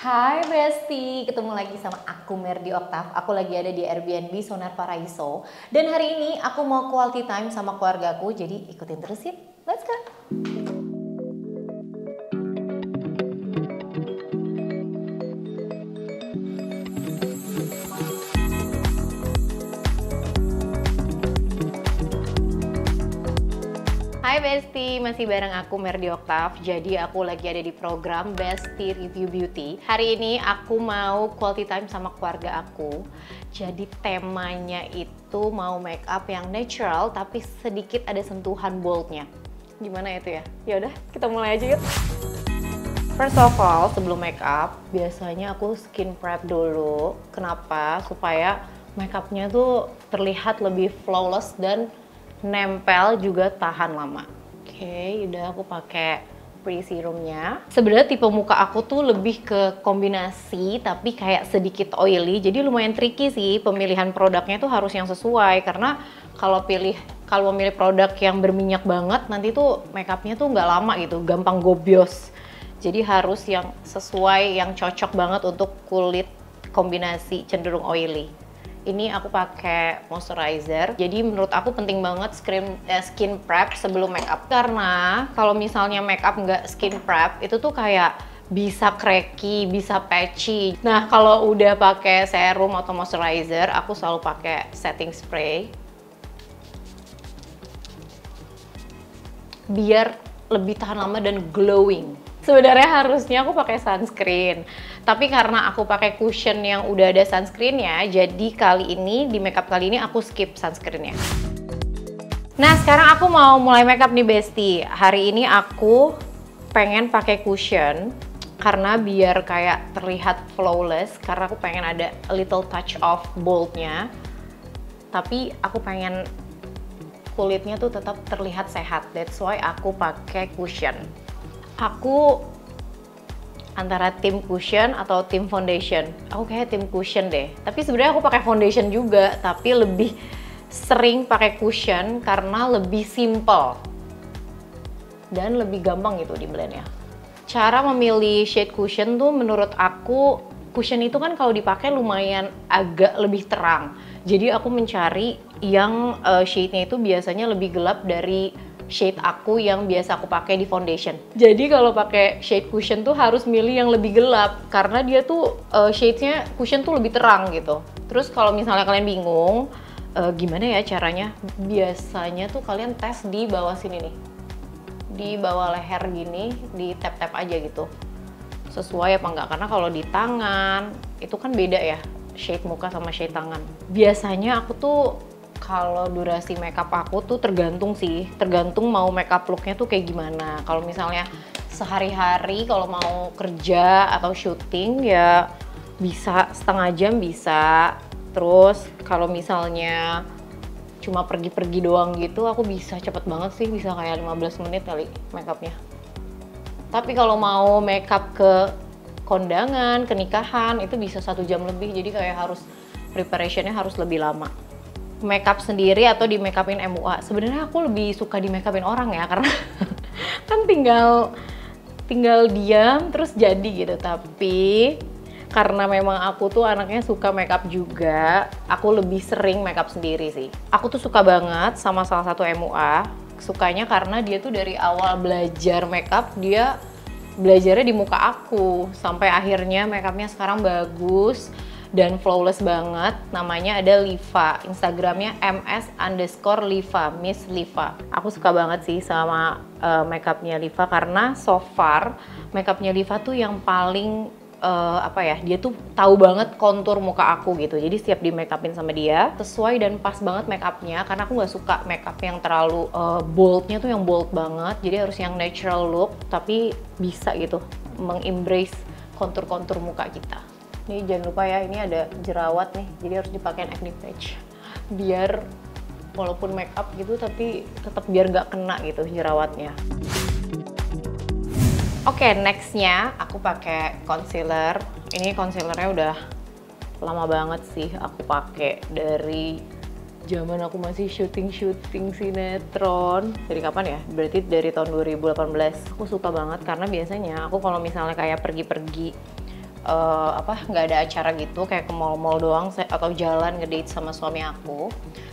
Hai Besti, ketemu lagi sama aku Merdi Oktav. Aku lagi ada di Airbnb Sonar Paraiso. Dan hari ini aku mau quality time sama keluargaku, jadi ikutin terus ya. Let's go! Hai Besti, masih bareng aku Merdi Oktav. Jadi aku lagi ada di program Besti Review Beauty. Hari ini aku mau quality time sama keluarga aku. Jadi temanya itu mau make up yang natural tapi sedikit ada sentuhan boldnya. Gimana itu ya? Ya udah, kita mulai aja yuk. First of all, sebelum make up, biasanya aku skin prep dulu. Kenapa? Supaya make upnya tuh terlihat lebih flawless dan nempel juga tahan lama. Oke, udah aku pakai pre serumnya. Sebenarnya tipe muka aku tuh lebih ke kombinasi tapi kayak sedikit oily. Jadi lumayan tricky sih pemilihan produknya tuh harus yang sesuai karena kalau memilih produk yang berminyak banget nanti tuh makeupnya tuh nggak lama gitu, gampang gobios. Jadi harus yang sesuai, yang cocok banget untuk kulit kombinasi cenderung oily. Ini aku pakai moisturizer. Jadi menurut aku penting banget skin prep sebelum make up. Karena kalau misalnya make up nggak skin prep, itu tuh kayak bisa cracky, bisa patchy. Nah, kalau udah pakai serum atau moisturizer, aku selalu pakai setting spray. Biar lebih tahan lama dan glowing. Sebenarnya harusnya aku pakai sunscreen, tapi karena aku pakai cushion yang udah ada sunscreennya, jadi kali ini di makeup kali ini aku skip sunscreennya. Nah, sekarang aku mau mulai makeup nih Besti. Hari ini aku pengen pakai cushion karena biar kayak terlihat flawless, karena aku pengen ada a little touch of boldnya, tapi aku pengen kulitnya tuh tetap terlihat sehat. That's why aku pakai cushion. Aku antara tim cushion atau tim foundation. Aku kayak tim cushion deh. Tapi sebenarnya aku pakai foundation juga, tapi lebih sering pakai cushion karena lebih simple dan lebih gampang gitu di blendnya. Cara memilih shade cushion tuh menurut aku, cushion itu kan kalau dipakai lumayan agak lebih terang. Jadi aku mencari yang shade-nya itu biasanya lebih gelap dari shade aku yang biasa aku pakai di foundation. Jadi kalau pakai shade cushion tuh harus milih yang lebih gelap karena dia tuh shade-nya cushion tuh lebih terang gitu. Terus kalau misalnya kalian bingung gimana ya caranya, biasanya tuh kalian tes di bawah sini nih, di bawah leher gini, di tap-tap aja gitu. Sesuai apa enggak, karena kalau di tangan itu kan beda ya shade muka sama shade tangan. Biasanya aku tuh kalau durasi makeup aku tuh tergantung mau makeup looknya tuh kayak gimana. Kalau misalnya sehari-hari kalau mau kerja atau syuting ya bisa setengah jam bisa. Terus kalau misalnya cuma pergi-pergi doang gitu aku bisa cepet banget sih, bisa kayak 15 menit kali makeupnya. Tapi kalau mau makeup ke kondangan, ke nikahan itu bisa 1 jam lebih, jadi kayak harus preparationnya harus lebih lama. Makeup sendiri atau di makeupin MUA, sebenarnya aku lebih suka di makeupin orang ya karena kan tinggal diam terus jadi gitu. Tapi karena memang aku tuh anaknya suka makeup juga, aku lebih sering makeup sendiri sih. Aku tuh suka banget sama salah satu MUA, sukanya karena dia tuh dari awal belajar makeup dia belajarnya di muka aku sampai akhirnya makeupnya sekarang bagus dan flawless banget. Namanya ada Liva, Instagramnya ms_liva, Miss Liva. Aku suka banget sih sama makeupnya Liva karena so far makeupnya Liva tuh yang paling dia tuh tahu banget kontur muka aku gitu. Jadi setiap di makeupin sama dia sesuai dan pas banget makeupnya, karena aku nggak suka makeup yang terlalu boldnya tuh yang bold banget. Jadi harus yang natural look tapi bisa gitu mengembrace kontur-kontur muka kita. Ini jangan lupa ya, ini ada jerawat nih, jadi harus dipakai acne patch biar walaupun make up gitu tapi tetap biar nggak kena gitu jerawatnya. Oke, nextnya aku pakai concealer. Ini concealernya udah lama banget sih aku pakai, dari zaman aku masih syuting sinetron. Dari kapan ya? Berarti dari tahun 2018. Aku suka banget karena biasanya aku kalau misalnya kayak pergi-pergi nggak ada acara gitu, kayak ke mall-mall doang atau jalan ngedate sama suami aku.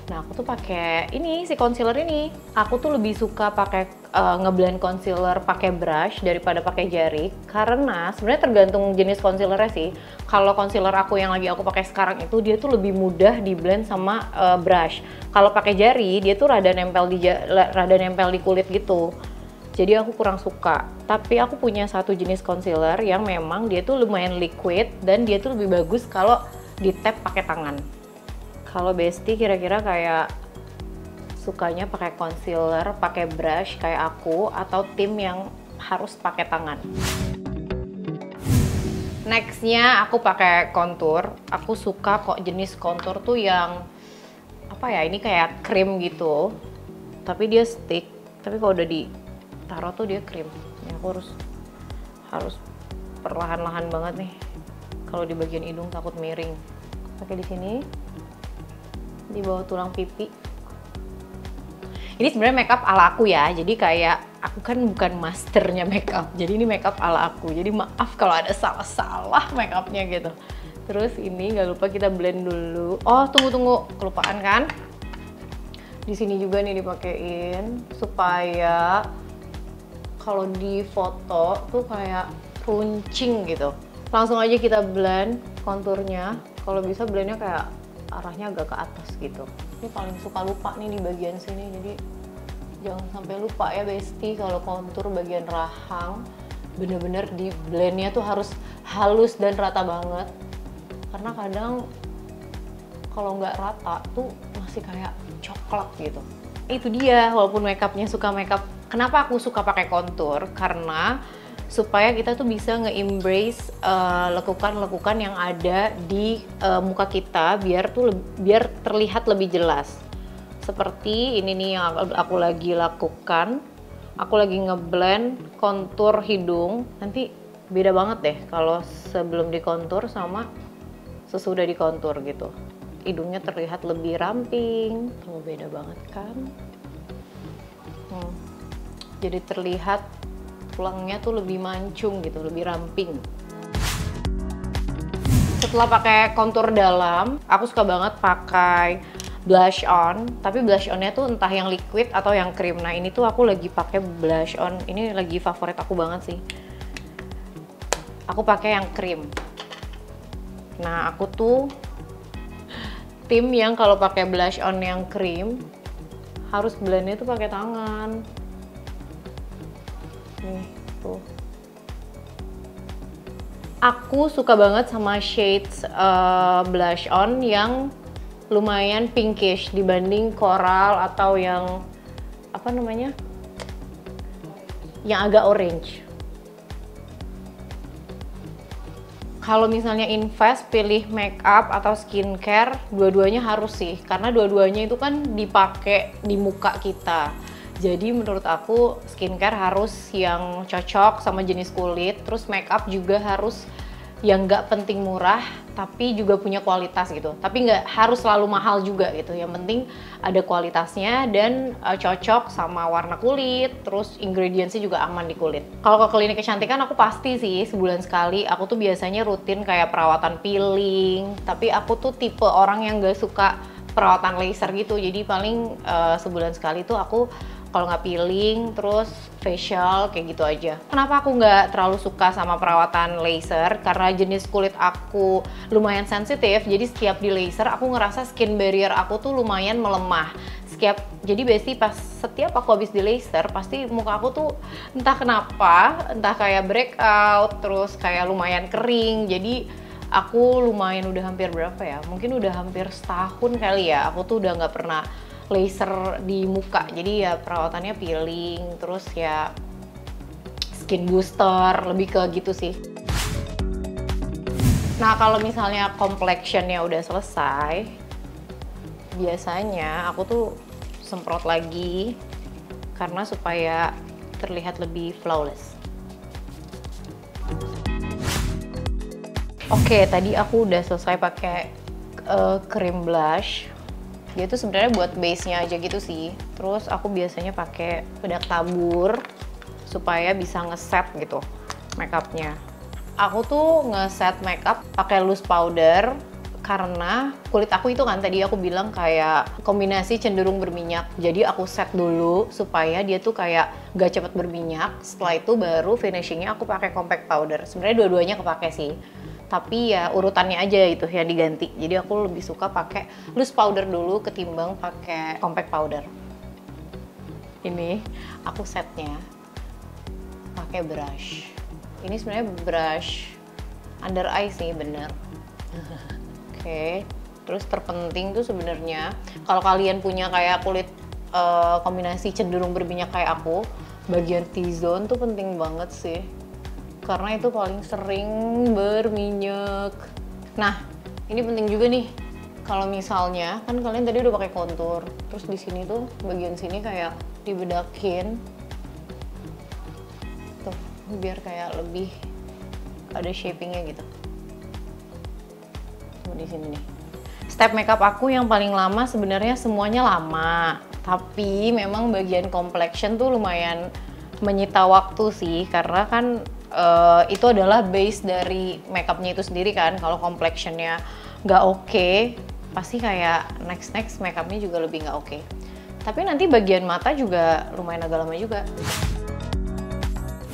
Nah aku tuh pakai ini si concealer ini. Aku tuh lebih suka pakai ngeblend concealer pakai brush daripada pakai jari, karena sebenarnya tergantung jenis concealernya sih. Kalau concealer aku yang lagi aku pakai sekarang itu dia tuh lebih mudah di blend sama brush. Kalau pakai jari dia tuh rada nempel di kulit gitu. Jadi aku kurang suka. Tapi aku punya satu jenis concealer yang memang dia tuh lumayan liquid dan dia tuh lebih bagus kalau di tap pakai tangan. Kalau Besti kira-kira kayak sukanya pakai concealer, pakai brush kayak aku, atau tim yang harus pakai tangan? Nextnya aku pakai contour. Aku suka kok jenis contour tuh yang apa ya, ini kayak krim gitu. Tapi dia stick. Tapi kalau udah ditaruh tuh dia krim. Ini aku harus perlahan-lahan banget nih. Kalau di bagian hidung takut miring. Pakai di sini, di bawah tulang pipi. Ini sebenarnya makeup ala aku ya. Jadi kayak aku kan bukan masternya makeup. Jadi ini makeup ala aku. Jadi maaf kalau ada salah-salah makeupnya gitu. Terus ini nggak lupa kita blend dulu. Oh tunggu, kelupaan kan? Di sini juga nih dipakein supaya kalau di foto tuh kayak runcing gitu. Langsung aja kita blend konturnya. Kalau bisa blendnya kayak arahnya agak ke atas gitu. Ini paling suka lupa nih di bagian sini, jadi jangan sampai lupa ya Besti, kalau kontur bagian rahang bener-bener di blendnya tuh harus halus dan rata banget. Karena kadang kalau nggak rata tuh masih kayak coklat gitu. Itu dia, walaupun makeupnya suka makeup. Kenapa aku suka pakai kontur? Karena supaya kita tuh bisa nge-embrace lekukan-lekukan yang ada di muka kita biar terlihat lebih jelas. Seperti ini nih yang aku lagi lakukan. Aku lagi ngeblend kontur hidung. Nanti beda banget deh kalau sebelum dikontur sama sesudah dikontur gitu. Hidungnya terlihat lebih ramping. Tuh beda banget kan? Jadi terlihat tulangnya tuh lebih mancung gitu, lebih ramping. Setelah pakai kontur dalam, aku suka banget pakai blush on. Tapi blush onnya tuh entah yang liquid atau yang krim. Nah ini tuh aku lagi pakai blush on. Ini lagi favorit aku banget sih. Aku pakai yang krim. Nah aku tuh tim yang kalau pakai blush on yang krim harus blendnya tuh pakai tangan. Nih, tuh. Aku suka banget sama shades blush on yang lumayan pinkish dibanding coral atau yang apa namanya? Yang agak orange. Kalau misalnya invest pilih makeup atau skincare, dua-duanya harus sih, karena dua-duanya itu kan dipakai di muka kita. Jadi menurut aku skincare harus yang cocok sama jenis kulit, terus makeup juga harus yang nggak penting murah, tapi juga punya kualitas gitu. Tapi nggak harus selalu mahal juga gitu. Yang penting ada kualitasnya dan cocok sama warna kulit, terus ingredientsnya juga aman di kulit. Kalau ke klinik kecantikan aku pasti sih sebulan sekali. Aku tuh biasanya rutin kayak perawatan peeling, tapi aku tuh tipe orang yang nggak suka perawatan laser gitu. Jadi paling sebulan sekali tuh aku kalau nggak peeling, terus facial, kayak gitu aja. Kenapa aku nggak terlalu suka sama perawatan laser? Karena jenis kulit aku lumayan sensitif, jadi setiap di laser aku ngerasa skin barrier aku tuh lumayan melemah. Jadi setiap aku habis di laser, pasti muka aku tuh entah kenapa, entah kayak breakout, terus kayak lumayan kering. Jadi aku lumayan udah hampir berapa ya? Mungkin udah hampir setahun kali ya, aku tuh udah nggak pernah laser di muka. Jadi ya perawatannya peeling, terus ya skin booster, lebih ke gitu sih. Nah kalau misalnya complexionnya udah selesai, biasanya aku tuh semprot lagi karena supaya terlihat lebih flawless. Oke, tadi aku udah selesai pakai krim blush. Dia tuh sebenarnya buat base-nya aja gitu sih. Terus aku biasanya pakai bedak tabur supaya bisa ngeset gitu makeupnya. Aku tuh nge-set makeup pakai loose powder karena kulit aku itu kan tadi aku bilang kayak kombinasi cenderung berminyak. Jadi aku set dulu supaya dia tuh kayak gak cepet berminyak. Setelah itu baru finishingnya aku pakai compact powder. Sebenarnya dua-duanya kepake sih. Tapi ya urutannya aja itu yang diganti. Jadi aku lebih suka pakai loose powder dulu ketimbang pakai compact powder. Ini aku setnya pakai brush. Ini sebenarnya brush under eye sih, bener. Oke, terus terpenting tuh sebenarnya kalau kalian punya kayak kulit kombinasi cenderung berminyak kayak aku, bagian T-zone tuh penting banget sih, karena itu paling sering berminyak. Nah, ini penting juga nih. Kalau misalnya kan kalian tadi udah pakai kontur, terus di sini tuh bagian sini kayak dibedakin, tuh biar kayak lebih ada shapingnya gitu. Di sini nih. Step makeup aku yang paling lama sebenarnya semuanya lama, tapi memang bagian complexion tuh lumayan menyita waktu sih, karena kan itu adalah base dari makeupnya itu sendiri kan. Kalau complexionnya nggak oke, pasti kayak next makeupnya juga lebih nggak oke. Tapi nanti bagian mata juga lumayan agak lama juga.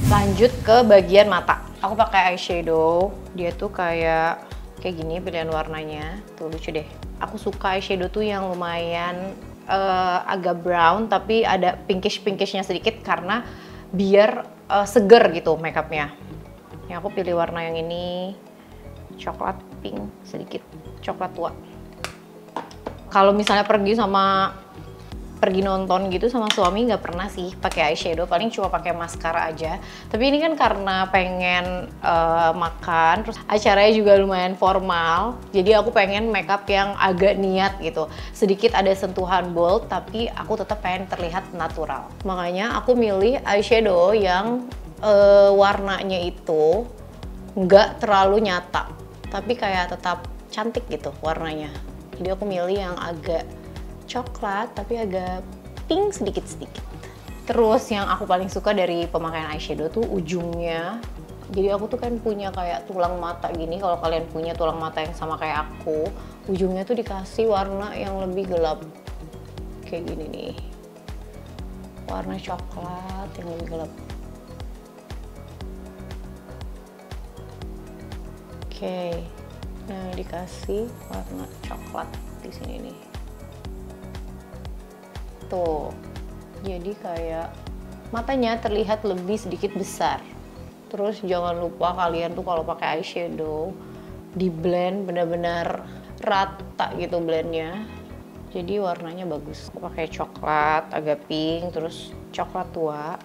Lanjut ke bagian mata. Aku pakai eyeshadow, dia tuh kayak gini pilihan warnanya, tuh lucu deh. Aku suka eyeshadow tuh yang lumayan agak brown tapi ada pinkish-pinkishnya sedikit karena biar seger gitu makeupnya. Yang aku pilih warna yang ini, coklat pink sedikit, coklat tua. Kalau misalnya pergi nonton gitu sama suami nggak pernah sih pakai eyeshadow, paling cuma pakai maskara aja. Tapi ini kan karena pengen makan, terus acaranya juga lumayan formal, jadi aku pengen makeup yang agak niat gitu, sedikit ada sentuhan bold tapi aku tetap pengen terlihat natural. Makanya aku milih eyeshadow yang warnanya itu nggak terlalu nyata tapi kayak tetap cantik gitu warnanya. Jadi aku milih yang agak coklat tapi agak pink sedikit-sedikit. Terus yang aku paling suka dari pemakaian eyeshadow tuh ujungnya. Jadi aku tuh kan punya kayak tulang mata gini, kalau kalian punya tulang mata yang sama kayak aku, ujungnya tuh dikasih warna yang lebih gelap. Kayak gini nih. Warna coklat yang lebih gelap. Oke. Nah, dikasih warna coklat di sini nih. Tuh, jadi kayak matanya terlihat lebih sedikit besar. Terus jangan lupa kalian tuh kalau pakai eyeshadow di blend benar-benar rata gitu blendnya, jadi warnanya bagus. Aku pakai coklat agak pink, terus coklat tua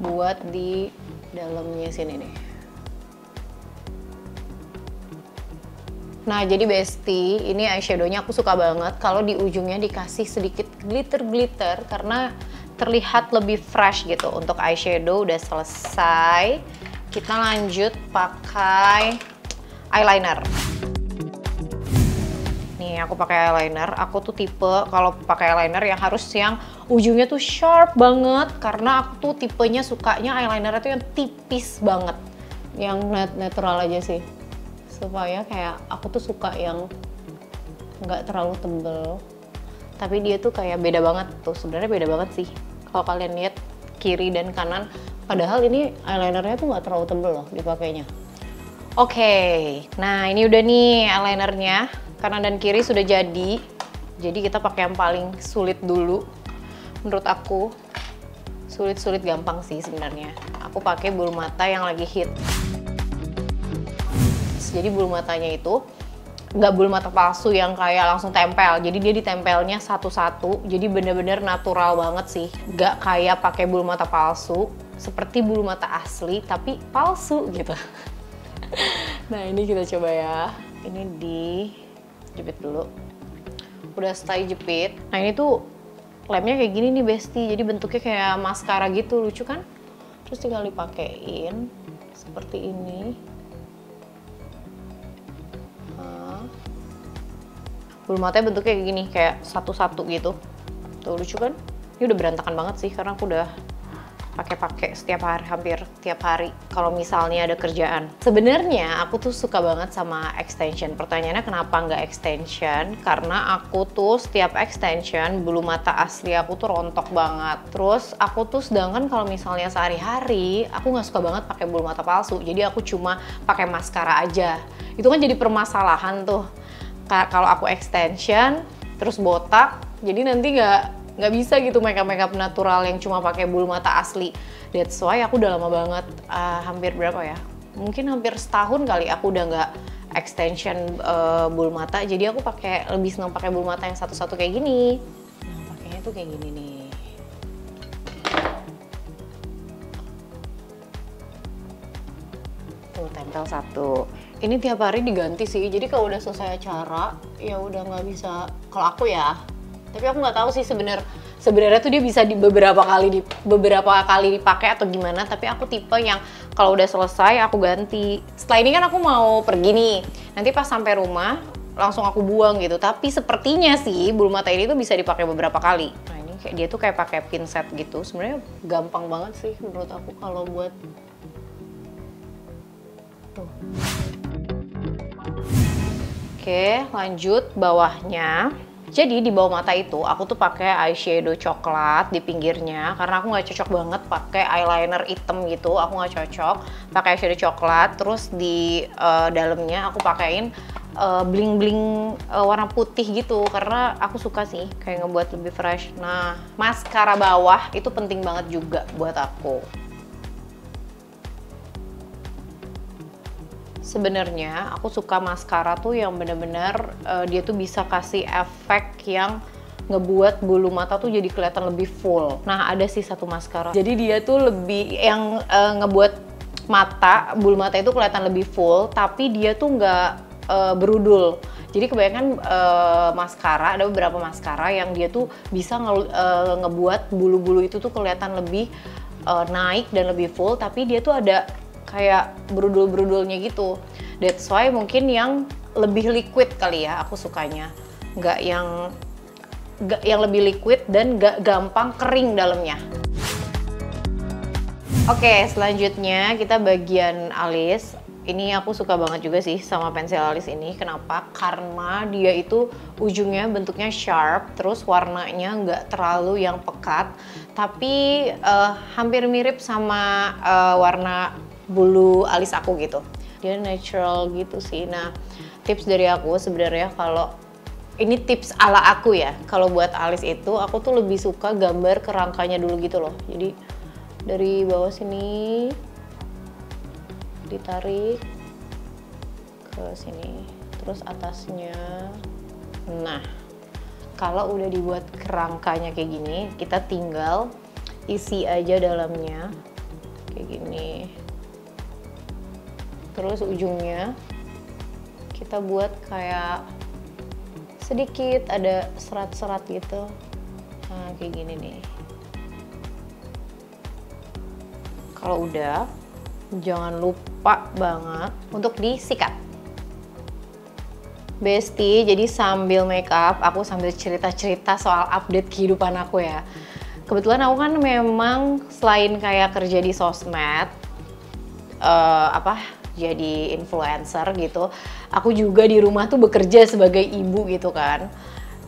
buat di dalamnya sini nih. Nah, jadi bestie, ini eyeshadownya aku suka banget kalau di ujungnya dikasih sedikit glitter-glitter karena terlihat lebih fresh gitu. Untuk eyeshadow udah selesai, kita lanjut pakai eyeliner. Nih, aku pakai eyeliner. Aku tuh tipe kalau pakai eyeliner yang harus yang ujungnya tuh sharp banget, karena aku tuh tipenya sukanya eyeliner itu yang tipis banget, yang natural aja sih. Supaya kayak aku tuh suka yang nggak terlalu tebel, tapi dia tuh kayak beda banget tuh, sebenarnya beda banget sih kalau kalian lihat kiri dan kanan, padahal ini eyelinernya tuh nggak terlalu tebel loh dipakainya. Oke, nah ini udah nih eyelinernya, kanan dan kiri sudah jadi kita pakai yang paling sulit dulu. Menurut aku sulit gampang sih sebenarnya. Aku pakai bulu mata yang lagi hit. Jadi bulu matanya itu nggak bulu mata palsu yang kayak langsung tempel, jadi dia ditempelnya satu-satu, jadi bener-bener natural banget sih, nggak kayak pakai bulu mata palsu, seperti bulu mata asli tapi palsu gitu. Nah, ini kita coba ya, ini dijepit dulu, udah selesai jepit. Nah, ini tuh lemnya kayak gini nih bestie, jadi bentuknya kayak maskara gitu, lucu kan? Terus tinggal dipakein seperti ini. Bulu matanya bentuknya kayak gini, kayak satu-satu gitu. Tuh lucu kan? Ini udah berantakan banget sih karena aku udah pakai setiap hari, hampir tiap hari kalau misalnya ada kerjaan. Sebenarnya aku tuh suka banget sama extension. Pertanyaannya kenapa nggak extension? Karena aku tuh setiap extension bulu mata asli aku tuh rontok banget. Terus aku tuh sedangkan kalau misalnya sehari-hari aku nggak suka banget pakai bulu mata palsu. Jadi aku cuma pakai maskara aja. Itu kan jadi permasalahan tuh. Kalau aku extension terus botak, jadi nanti nggak bisa gitu makeup natural yang cuma pakai bulu mata asli. That's why aku udah lama banget, hampir berapa ya? Mungkin hampir setahun kali aku udah nggak extension bulu mata. Jadi aku lebih senang pakai bulu mata yang satu-satu kayak gini. Nah, pakainya tuh kayak gini nih. Tuh tempel satu. Ini tiap hari diganti sih. Jadi kalau udah selesai acara, ya udah nggak bisa. Kalau aku ya. Tapi aku nggak tahu sih sebenarnya tuh dia bisa beberapa kali dipakai atau gimana. Tapi aku tipe yang kalau udah selesai aku ganti. Setelah ini kan aku mau pergi nih. Nanti pas sampai rumah langsung aku buang gitu. Tapi sepertinya sih bulu mata ini tuh bisa dipakai beberapa kali. Nah ini kayak dia tuh kayak pakai pinset gitu. Sebenarnya gampang banget sih menurut aku kalau buat tuh. Oke, lanjut bawahnya. Jadi di bawah mata itu aku tuh pakai eyeshadow coklat di pinggirnya karena aku nggak cocok banget pakai eyeliner hitam gitu. Aku nggak cocok pakai eyeshadow coklat. Terus di dalamnya aku pakein bling-bling warna putih gitu karena aku suka sih kayak ngebuat lebih fresh. Nah, maskara bawah itu penting banget juga buat aku. Sebenarnya aku suka maskara tuh yang bener-bener dia tuh bisa kasih efek yang ngebuat bulu mata tuh jadi kelihatan lebih full. Nah ada sih satu maskara, jadi dia tuh lebih yang ngebuat bulu mata itu kelihatan lebih full, tapi dia tuh nggak berudul. Jadi kebanyakan maskara, ada beberapa maskara yang dia tuh bisa ngebuat bulu-bulu itu tuh kelihatan lebih naik dan lebih full, tapi dia tuh ada kayak berudul-berudulnya gitu. That's why mungkin yang lebih liquid kali ya aku sukanya. Nggak yang lebih liquid dan nggak gampang kering dalamnya. Oke, selanjutnya kita bagian alis. Ini aku suka banget juga sih sama pensil alis ini. Kenapa? Karena dia itu ujungnya bentuknya sharp, terus warnanya nggak terlalu yang pekat, tapi hampir mirip sama warna bulu alis aku gitu. Dia natural gitu sih. Nah, tips dari aku sebenarnya kalau ini tips ala aku ya. Kalau buat alis itu aku tuh lebih suka gambar kerangkanya dulu gitu loh. Jadi dari bawah sini ditarik ke sini, terus atasnya. Nah, kalau udah dibuat kerangkanya kayak gini, kita tinggal isi aja dalamnya kayak gini. Terus ujungnya kita buat kayak sedikit ada serat-serat gitu. Nah, kayak gini nih. Kalau udah, jangan lupa banget untuk disikat. Besti, jadi sambil makeup, aku sambil cerita-cerita soal update kehidupan aku ya. Kebetulan aku kan memang selain kayak kerja di sosmed, jadi influencer gitu, aku juga di rumah tuh bekerja sebagai ibu gitu kan,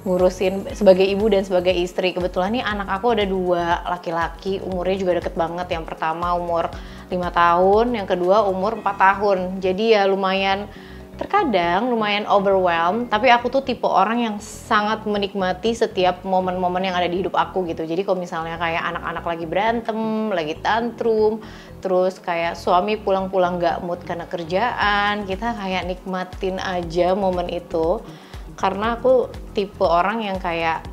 ngurusin sebagai ibu dan sebagai istri. Kebetulan nih anak aku ada 2 laki-laki, umurnya juga deket banget. Yang pertama umur 5 tahun, yang kedua umur 4 tahun. Jadi ya terkadang lumayan overwhelmed, tapi aku tuh tipe orang yang sangat menikmati setiap momen-momen yang ada di hidup aku gitu. Jadi kalau misalnya kayak anak-anak lagi berantem, lagi tantrum, terus kayak suami pulang-pulang gak mood karena kerjaan, kita kayak nikmatin aja momen itu. Karena aku tipe orang yang kayak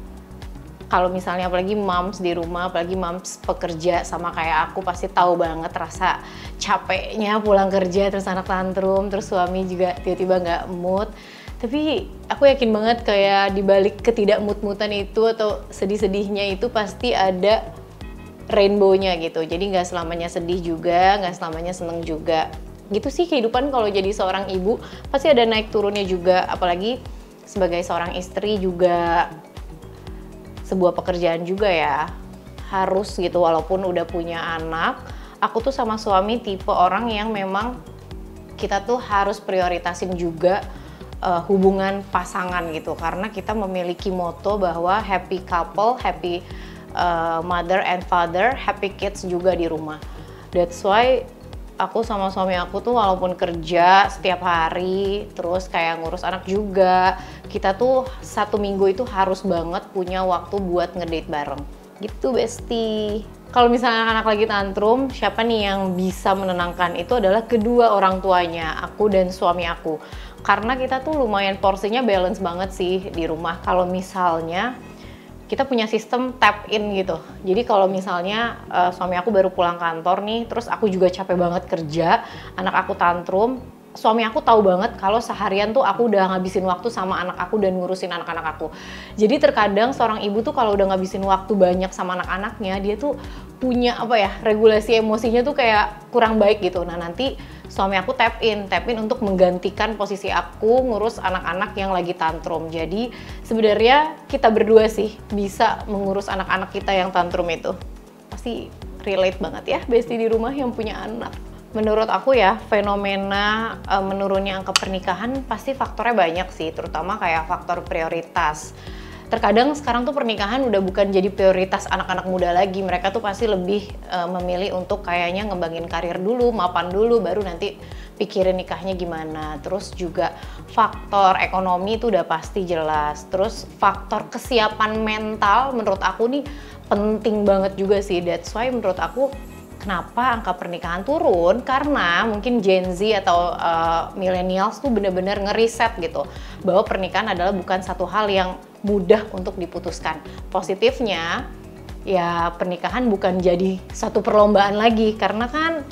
kalau misalnya apalagi moms di rumah, apalagi moms pekerja sama kayak aku, pasti tahu banget rasa capeknya pulang kerja terus anak tantrum, terus suami juga tiba-tiba nggak mood. Tapi aku yakin banget kayak dibalik ketidak mood-moodan itu atau sedih-sedihnya itu pasti ada rainbow-nya gitu. Jadi nggak selamanya sedih juga, nggak selamanya seneng juga. Gitu sih kehidupan kalau jadi seorang ibu, pasti ada naik turunnya juga. Apalagi sebagai seorang istri juga sebuah pekerjaan juga ya, harus gitu, walaupun udah punya anak, aku tuh sama suami tipe orang yang memang kita tuh harus prioritasin juga hubungan pasangan gitu, karena kita memiliki moto bahwa happy couple, happy mother and father, happy kids juga di rumah. That's why aku sama suami aku tuh walaupun kerja setiap hari, terus kayak ngurus anak juga, kita tuh 1 minggu itu harus banget punya waktu buat ngedate bareng. Gitu Besti. Kalau misalnya anak lagi tantrum, siapa nih yang bisa menenangkan? Itu adalah kedua orang tuanya, aku dan suami aku. Karena kita tuh lumayan porsinya balance banget sih di rumah. Kalau misalnya kita punya sistem tap in gitu. Jadi kalau misalnya suami aku baru pulang kantor nih, terus aku juga capek banget kerja, anak aku tantrum, suami aku tahu banget kalau seharian tuh aku udah ngabisin waktu sama anak aku dan ngurusin anak-anak aku. Jadi terkadang seorang ibu tuh kalau udah ngabisin waktu banyak sama anak-anaknya, dia tuh punya apa ya, regulasi emosinya tuh kayak kurang baik gitu. Nah nanti suami aku tap in untuk menggantikan posisi aku ngurus anak-anak yang lagi tantrum. Jadi sebenarnya kita berdua sih bisa mengurus anak-anak kita yang tantrum itu. Pasti relate banget ya Besti di rumah yang punya anak. Menurut aku ya, fenomena menurunnya angka pernikahan pasti faktornya banyak sih, terutama kayak faktor prioritas. Terkadang sekarang tuh pernikahan udah bukan jadi prioritas anak-anak muda lagi, mereka tuh pasti lebih memilih untuk kayaknya ngembangin karir dulu, mapan dulu, baru nanti pikirin nikahnya gimana. Terus juga faktor ekonomi itu udah pasti jelas. Terus faktor kesiapan mental menurut aku nih penting banget juga sih. That's why menurut aku kenapa angka pernikahan turun, karena mungkin Gen Z atau millennials tuh bener-bener ngeriset gitu bahwa pernikahan adalah bukan satu hal yang mudah untuk diputuskan. Positifnya ya pernikahan bukan jadi satu perlombaan lagi, karena kan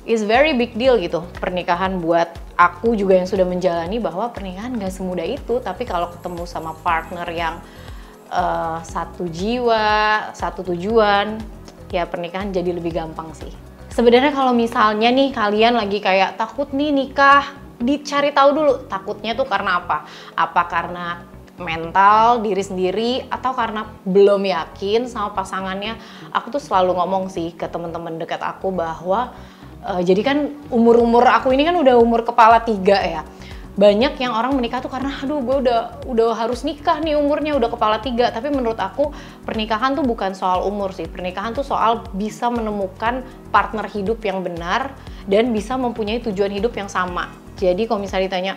is very big deal gitu pernikahan buat aku juga yang sudah menjalani, bahwa pernikahan gak semudah itu. Tapi kalau ketemu sama partner yang satu jiwa, satu tujuan, ya pernikahan jadi lebih gampang sih. Sebenarnya kalau misalnya nih kalian lagi kayak takut nih nikah, dicari tahu dulu takutnya tuh karena apa? Apa karena mental diri sendiri atau karena belum yakin sama pasangannya? Aku tuh selalu ngomong sih ke teman-teman dekat aku bahwa jadi kan umur aku ini kan udah umur kepala 3 ya. Banyak yang orang menikah tuh karena aduh gue udah harus nikah nih, umurnya udah kepala 3. Tapi menurut aku pernikahan tuh bukan soal umur sih. Pernikahan tuh soal bisa menemukan partner hidup yang benar dan bisa mempunyai tujuan hidup yang sama. Jadi kalau misalnya ditanya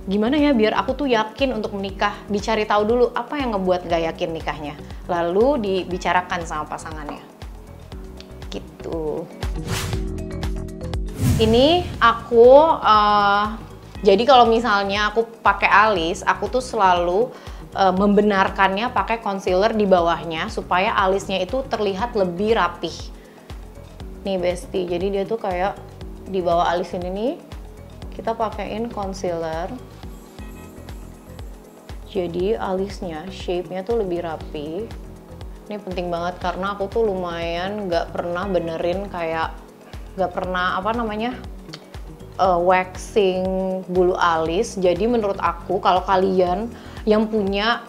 gimana ya biar aku tuh yakin untuk menikah, dicari tahu dulu apa yang ngebuat gak yakin nikahnya, lalu dibicarakan sama pasangannya gitu. Ini aku jadi kalau misalnya aku pakai alis, aku tuh selalu membenarkannya pakai concealer di bawahnya supaya alisnya itu terlihat lebih rapih. Nih Besti, jadi dia tuh kayak di bawah alis ini nih kita pakaiin concealer. Jadi alisnya, shape-nya tuh lebih rapi. Ini penting banget karena aku tuh lumayan gak pernah benerin kayak gak pernah apa namanya waxing bulu alis. Jadi menurut aku kalau kalian yang punya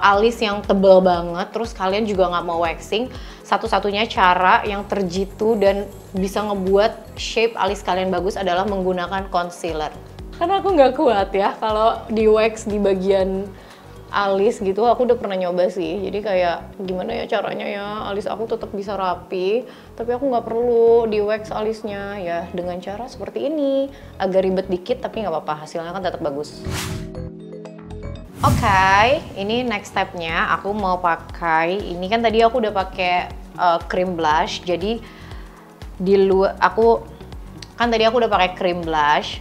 alis yang tebal banget terus kalian juga nggak mau waxing, satu-satunya cara yang terjitu dan bisa ngebuat shape alis kalian bagus adalah menggunakan concealer. Karena aku nggak kuat ya kalau di wax di bagian alis gitu. Aku udah pernah nyoba sih, jadi kayak gimana ya caranya ya alis aku tetap bisa rapi tapi aku nggak perlu di wax alisnya ya, dengan cara seperti ini. Agak ribet dikit tapi nggak apa-apa, hasilnya kan tetap bagus. Oke, ini next stepnya aku mau pakai ini. Kan tadi aku udah pakai cream blush, jadi di luar aku udah pakai cream blush.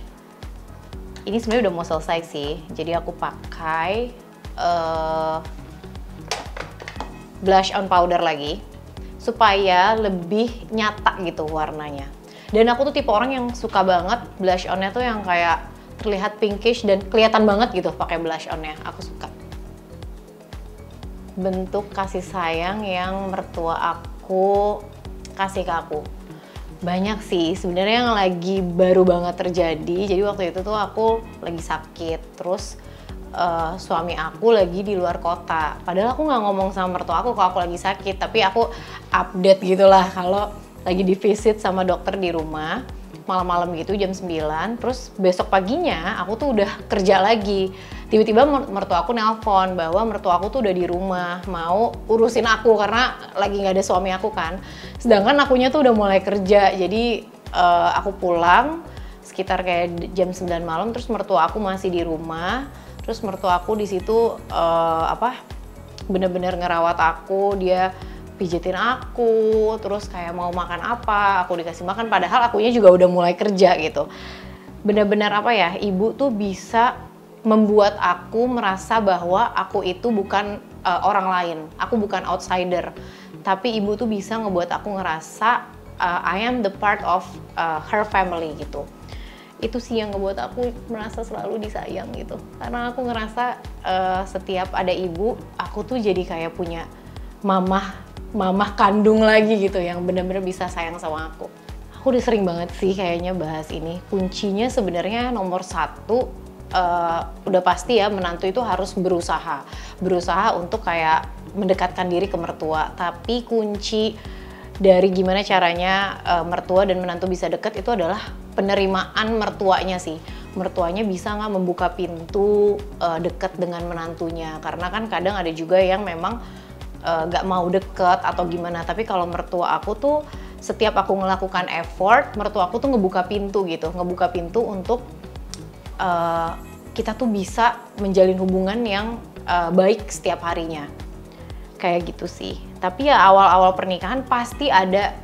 Ini sebenarnya udah mau selesai sih, jadi aku pakai blush on powder lagi supaya lebih nyata gitu warnanya. Dan aku tuh tipe orang yang suka banget blush onnya tuh yang kayak terlihat pinkish dan kelihatan banget gitu pakai blush onnya. Aku suka. Bentuk kasih sayang yang mertua aku kasih ke aku. Banyak sih sebenarnya yang lagi baru banget terjadi. Jadi waktu itu tuh aku lagi sakit, terus suami aku lagi di luar kota. Padahal aku nggak ngomong sama mertua aku kalau aku lagi sakit, tapi aku update gitulah kalau lagi di visit sama dokter di rumah malam-malam gitu jam 9. Terus besok paginya aku tuh udah kerja lagi. Tiba-tiba mertua aku nelpon bahwa mertua aku tuh udah di rumah mau urusin aku karena lagi nggak ada suami aku kan. Sedangkan akunya tuh udah mulai kerja. Jadi aku pulang sekitar kayak jam 9 malam, terus mertua aku masih di rumah. Terus mertua aku di situ bener-bener ngerawat aku, dia pijetin aku, terus kayak mau makan apa, aku dikasih makan, padahal akunya juga udah mulai kerja gitu. Bener-bener ibu tuh bisa membuat aku merasa bahwa aku itu bukan orang lain, aku bukan outsider, tapi ibu tuh bisa ngebuat aku ngerasa I am the part of her family gitu. Itu sih yang ngebuat aku merasa selalu disayang gitu, karena aku ngerasa setiap ada ibu, aku tuh jadi kayak punya mamah kandung lagi gitu yang bener-bener bisa sayang sama aku. Aku udah sering banget sih kayaknya bahas ini. Kuncinya sebenarnya nomor satu, udah pasti ya, menantu itu harus berusaha untuk kayak mendekatkan diri ke mertua. Tapi kunci dari gimana caranya mertua dan menantu bisa deket itu adalah penerimaan mertuanya sih. Mertuanya bisa nggak membuka pintu deket dengan menantunya, karena kan kadang ada juga yang memang nggak mau deket atau gimana. Tapi kalau mertua aku tuh setiap aku melakukan effort, mertua aku tuh ngebuka pintu gitu, ngebuka pintu untuk kita tuh bisa menjalin hubungan yang baik setiap harinya. Kayak gitu sih. Tapi ya awal-awal pernikahan pasti ada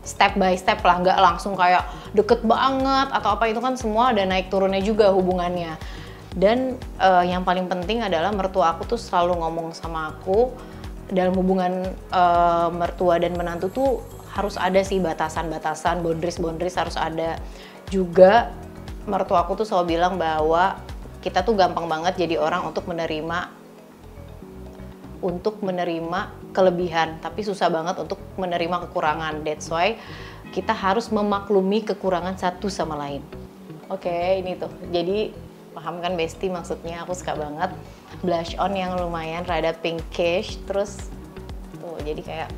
step by step lah, nggak langsung kayak deket banget atau apa, itu kan semua ada naik turunnya juga hubungannya. Dan yang paling penting adalah mertua aku tuh selalu ngomong sama aku, dalam hubungan mertua dan menantu tuh harus ada sih batasan-batasan, boundaries harus ada. Juga mertua aku tuh selalu bilang bahwa kita tuh gampang banget jadi orang untuk menerima kelebihan, tapi susah banget untuk menerima kekurangan. That's why kita harus memaklumi kekurangan satu sama lain. Oke, ini tuh. Jadi paham kan Besti maksudnya? Aku suka banget blush on yang lumayan rada pinkish, terus tuh jadi kayak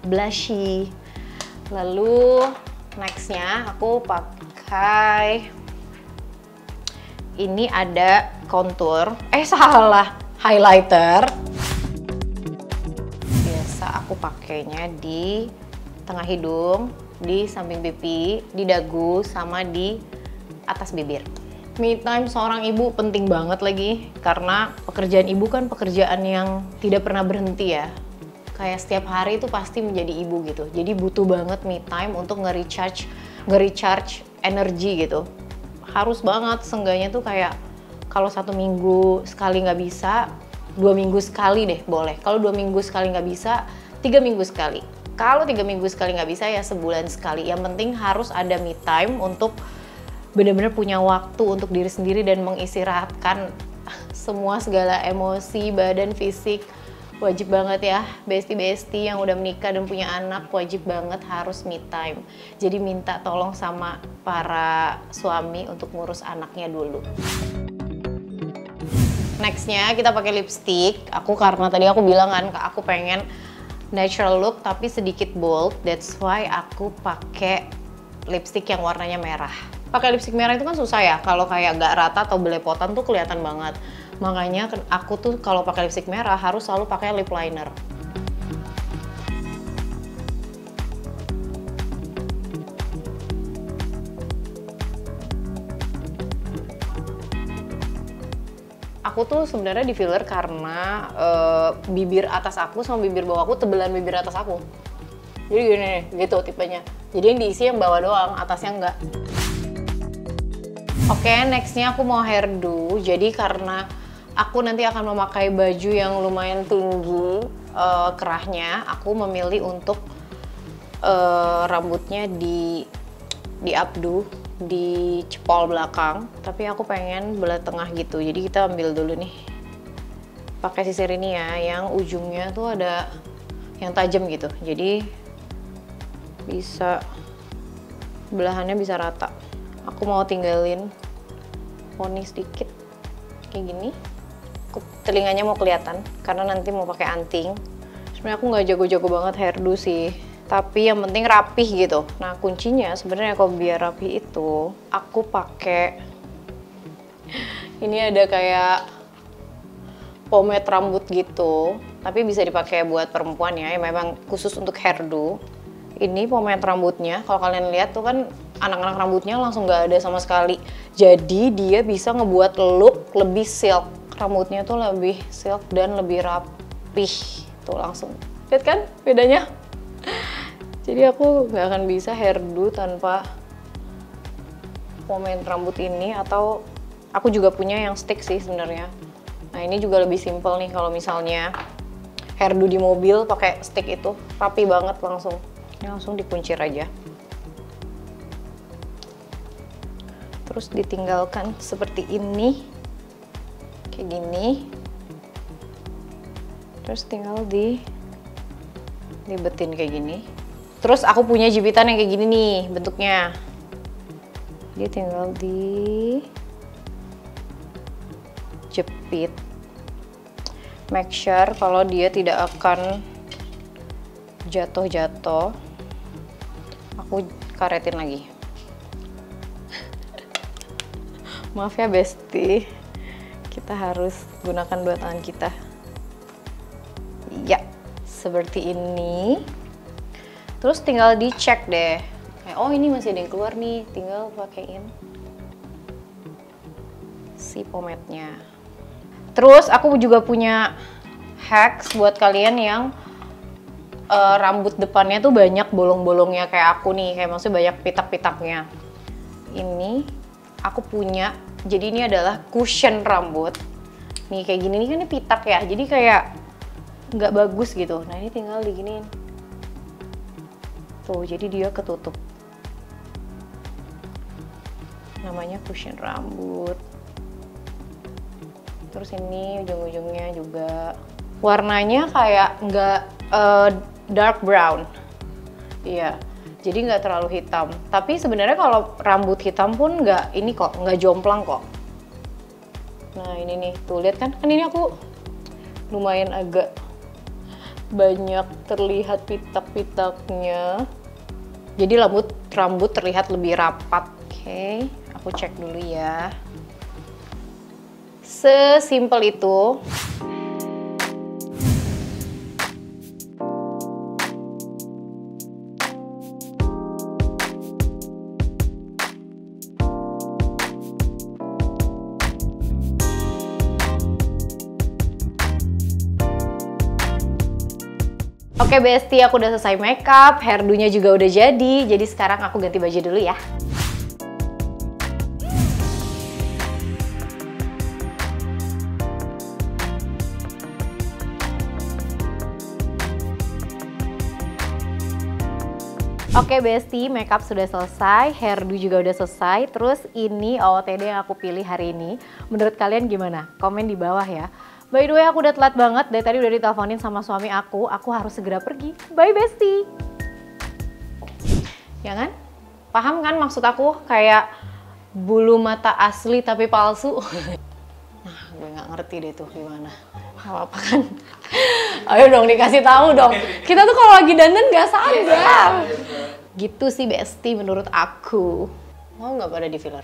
blushy. Lalu nextnya aku pakai ini, ada contour, highlighter. Biasa aku pakainya di tengah hidung, di samping pipi, di dagu, sama di atas bibir. Me time seorang ibu penting banget lagi, karena pekerjaan ibu kan pekerjaan yang tidak pernah berhenti ya. Kayak setiap hari itu pasti menjadi ibu gitu. Jadi butuh banget me time untuk nge-recharge energi gitu. Harus banget, seenggaknya tuh kayak kalau 1 minggu sekali nggak bisa, 2 minggu sekali deh boleh. Kalau 2 minggu sekali nggak bisa, 3 minggu sekali. Kalau 3 minggu sekali nggak bisa ya sebulan sekali. Yang penting harus ada me time untuk benar-benar punya waktu untuk diri sendiri dan mengistirahatkan semua segala emosi, badan, fisik. Wajib banget ya, besti-besti yang udah menikah dan punya anak, wajib banget harus me time. Jadi minta tolong sama para suami untuk ngurus anaknya dulu. Nextnya kita pakai lipstick. Karena tadi aku bilang kan, aku pengen natural look tapi sedikit bold. That's why aku pakai lipstick yang warnanya merah. Pakai lipstick merah itu kan susah ya, kalau kayak nggak rata atau belepotan tuh kelihatan banget. Makanya aku tuh kalau pakai lipstick merah harus selalu pakai lip liner. Aku tuh sebenarnya di filler karena bibir atas aku sama bibir bawah aku tebelan bibir atas aku. Jadi gini nih, gitu tipenya. Jadi yang diisi yang bawah doang, atasnya enggak. Oke, nextnya aku mau hairdo. Jadi karena aku nanti akan memakai baju yang lumayan tinggi kerahnya, aku memilih untuk rambutnya di updo, di cepol belakang. Tapi aku pengen belah tengah gitu. Jadi kita ambil dulu nih, pakai sisir ini ya, yang ujungnya tuh ada yang tajam gitu. Jadi bisa belahannya bisa rata. Aku mau tinggalin poni sedikit kayak gini. Telinganya mau kelihatan karena nanti mau pakai anting. Sebenarnya aku nggak jago-jago banget hairdo sih, tapi yang penting rapih gitu. Nah kuncinya sebenarnya kalau biar rapih itu aku pakai ini, ada kayak pomade rambut gitu, tapi bisa dipakai buat perempuan ya, yang memang khusus untuk hairdo. Ini pomade rambutnya, kalau kalian lihat tuh kan anak-anak rambutnya langsung nggak ada sama sekali. Jadi dia bisa ngebuat look lebih silk. Rambutnya tuh lebih silk dan lebih rapih. Tuh langsung. Lihat kan bedanya? Jadi aku nggak akan bisa hairdo tanpa pomade rambut ini, atau aku juga punya yang stick sih sebenarnya. Nah ini juga lebih simple nih kalau misalnya hairdo di mobil pakai stick itu, rapi banget langsung. Ini langsung dikuncir aja. Terus ditinggalkan seperti ini. Kayak gini. Terus tinggal dibetin kayak gini. Terus aku punya jepitan yang kayak gini nih bentuknya. Dia tinggal jepit. Make sure kalau dia tidak akan jatuh-jatuh. Aku karetin lagi. Maaf ya Besti, kita harus gunakan dua tangan kita. Ya, seperti ini. Terus tinggal dicek deh. Oh ini masih ada yang keluar nih, tinggal pakaiin si pomade-nya. Terus aku juga punya hacks buat kalian yang rambut depannya tuh banyak bolong-bolongnya kayak aku nih, kayak maksudnya banyak pitak-pitaknya. Ini aku punya, jadi ini adalah cushion rambut. Nih kayak gini nih kan ini pitak ya, jadi kayak nggak bagus gitu. Nah ini tinggal diginiin. Tuh, jadi dia ketutup. Namanya cushion rambut. Terus ini ujung-ujungnya juga warnanya kayak nggak dark brown. Iya, jadi nggak terlalu hitam. Tapi sebenarnya kalau rambut hitam pun nggak ini kok, nggak jomplang kok. Nah ini nih, tuh lihat kan? Kan ini aku lumayan agak banyak terlihat pitak-pitaknya. Jadi rambut terlihat lebih rapat. Oke, aku cek dulu ya. Sesimpel itu. Oke Besti, aku udah selesai makeup, hairdo-nya juga udah jadi. Jadi sekarang aku ganti baju dulu ya. Oke Besti, makeup sudah selesai, hairdo juga udah selesai. Terus ini OOTD yang aku pilih hari ini. Menurut kalian gimana? Komen di bawah ya. By the way, aku udah telat banget, dari tadi udah diteleponin sama suami aku harus segera pergi. Bye Besti! Ya kan? Paham kan maksud aku? Kayak bulu mata asli tapi palsu. Nah, gue nggak ngerti deh tuh gimana. Gak apa-apa kan? Ayo dong dikasih tahu dong. Kita tuh kalau lagi dandan nggak sadar. Gitu sih Besti menurut aku. Mau nggak pada di filler?